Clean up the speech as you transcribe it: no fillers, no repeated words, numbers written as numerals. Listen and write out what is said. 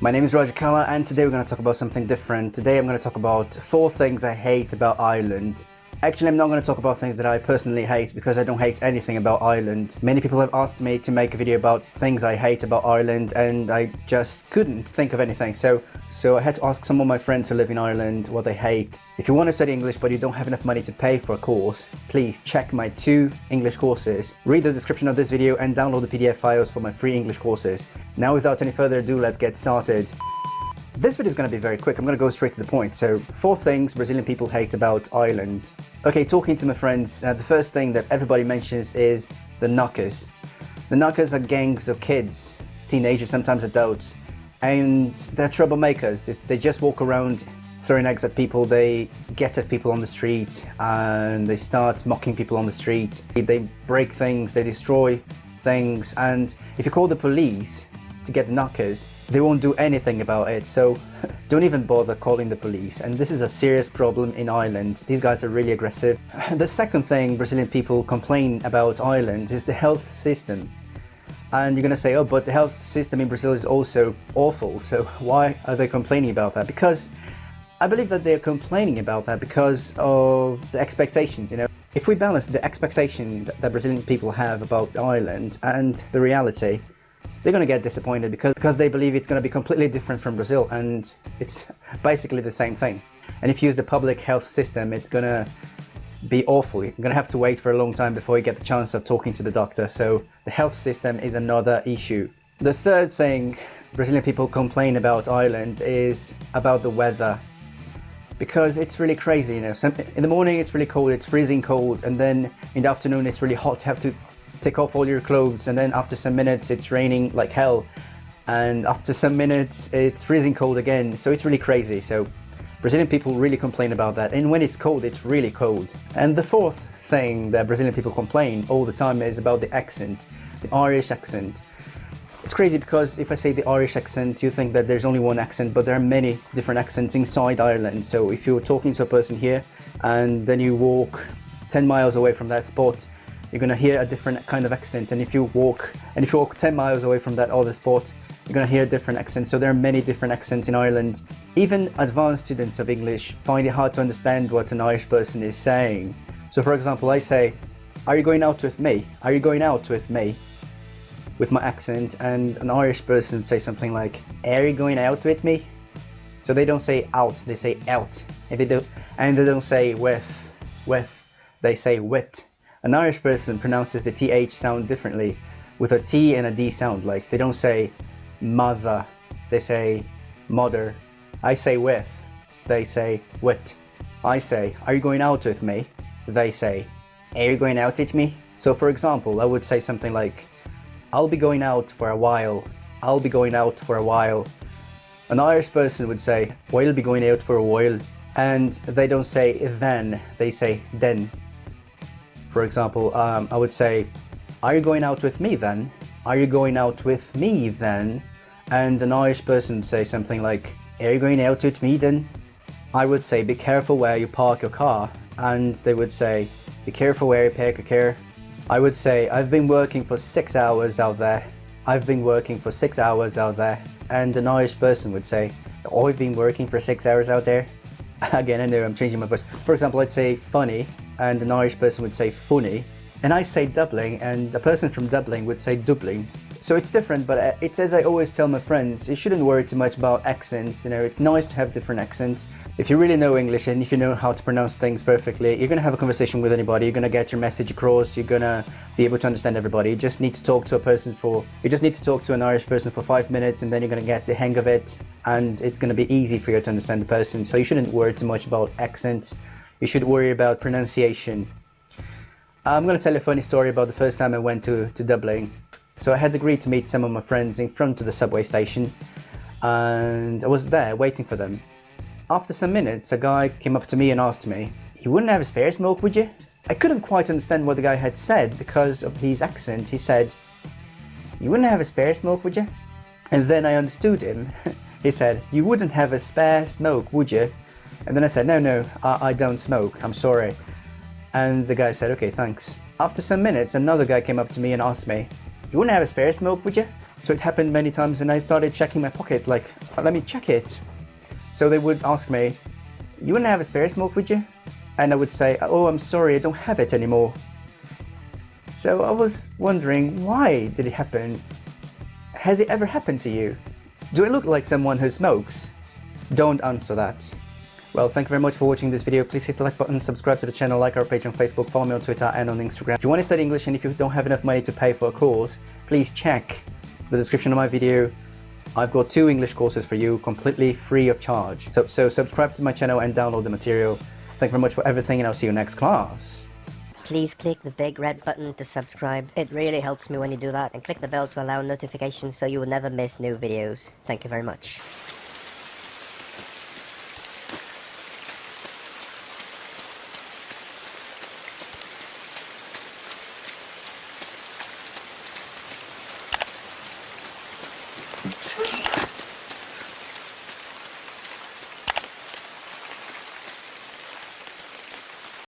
My name is Roger Kala and today we're going to talk about something different. Today I'm going to talk about 4 things I hate about Ireland. Actually, I'm not going to talk about things that I personally hate because I don't hate anything about Ireland. Many people have asked me to make a video about things I hate about Ireland and I just couldn't think of anything. So I had to ask some of my friends who live in Ireland what they hate. If you want to study English but you don't have enough money to pay for a course, please check my 2 English courses. Read the description of this video and download the PDF files for my free English courses. Now without any further ado, let's get started. This video is going to be very quick. I'm going to go straight to the point. So 4 things Brazilian people hate about Ireland. Okay, talking to my friends, the first thing that everybody mentions is the knockers. The knockers are gangs of kids, teenagers, sometimes adults, and they're troublemakers. They just walk around throwing eggs at people, they get at people on the street, and they start mocking people on the street. They break things, they destroy things, and if you call the police to get the knockers, they won't do anything about it, so don't even bother calling the police. And this is a serious problem in Ireland. These guys are really aggressive. The second thing Brazilian people complain about Ireland is the health system. And you're gonna say, oh, but the health system in Brazil is also awful, so why are they complaining about that? Because I believe that they're complaining about that because of the expectations, you know. If we balance the expectation that Brazilian people have about Ireland and the reality, they're going to get disappointed because they believe it's going to be completely different from Brazil, and it's basically the same thing. And if you use the public health system, it's going to be awful. You're going to have to wait for a long time before you get the chance of talking to the doctor, so the health system is another issue. The third thing Brazilian people complain about Ireland is about the weather, because it's really crazy, you know. In the morning it's really cold, it's freezing cold, and then in the afternoon it's really hot, you have to take off all your clothes, and then after some minutes it's raining like hell, and after some minutes it's freezing cold again. So it's really crazy. So Brazilian people really complain about that, and when it's cold, it's really cold. And the fourth thing that Brazilian people complain all the time is about the accent, the Irish accent. It's crazy because if I say the Irish accent, you think that there's only one accent, but there are many different accents inside Ireland. So if you're talking to a person here and then you walk 10 miles away from that spot, you're gonna hear a different kind of accent, and if you walk 10 miles away from that other spot, you're gonna hear a different accent. So there are many different accents in Ireland. Even advanced students of English find it hard to understand what an Irish person is saying. So for example, I say, "Are you going out with me? Are you going out with me?" with my accent, and an Irish person would say something like, "Are you going out with me?" So they don't say out, they say out. If they do, and they don't say with, they say wit. An Irish person pronounces the TH sound differently, with a T and a D sound. Like, they don't say mother, they say mother. I say with, they say wit. I say, "Are you going out with me?" They say, "Are you going out with me?" So for example, I would say something like, "I'll be going out for a while. I'll be going out for a while." An Irish person would say, "Well, you'll be going out for a while." And they don't say then, they say then. For example, I would say, "Are you going out with me then? Are you going out with me then?" And an Irish person would say something like, "Are you going out with me then?" I would say, "Be careful where you park your car." And they would say, "Be careful where you park your car." I would say, "I've been working for 6 hours out there. I've been working for 6 hours out there." And an Irish person would say, "Oh, I've been working for 6 hours out there." Again, I know I'm changing my voice. For example, I'd say funny, and an Irish person would say funny. And I say Dublin, and a person from Dublin would say Dublin. So it's different, but it's as I always tell my friends, you shouldn't worry too much about accents. You know, it's nice to have different accents. If you really know English and if you know how to pronounce things perfectly, you're going to have a conversation with anybody, you're going to get your message across, you're going to be able to understand everybody. You just need to talk to an Irish person for 5 minutes, and then you're going to get the hang of it, and it's going to be easy for you to understand the person. So you shouldn't worry too much about accents. You should worry about pronunciation. I'm going to tell you a funny story about the first time I went to Dublin. So I had agreed to meet some of my friends in front of the subway station, and I was there waiting for them. After some minutes, a guy came up to me and asked me, "You wouldn't have a spare smoke, would you?" I couldn't quite understand what the guy had said because of his accent. He said, "You wouldn't have a spare smoke, would you?" And then I understood him. He said, "You wouldn't have a spare smoke, would you?" And then I said, No, I don't smoke, I'm sorry." And the guy said, "Okay, thanks." After some minutes, another guy came up to me and asked me, you wouldn't have a spare smoke, would you? So it happened many times, and I started checking my pockets, like, let me check it. So they would ask me, you wouldn't have a spare smoke, would you? And I would say, oh, I'm sorry, I don't have it anymore. So I was wondering, why did it happen? Has it ever happened to you? Do I look like someone who smokes? Don't answer that. Well, thank you very much for watching this video. Please hit the like button, subscribe to the channel, like our page on Facebook, follow me on Twitter and on Instagram. If you want to study English and if you don't have enough money to pay for a course, please check the description of my video. I've got 2 English courses for you, completely free of charge. So subscribe to my channel and download the material. Thank you very much for everything, and I'll see you next class. Please click the big red button to subscribe. It really helps me when you do that. And click the bell to allow notifications so you will never miss new videos. Thank you very much.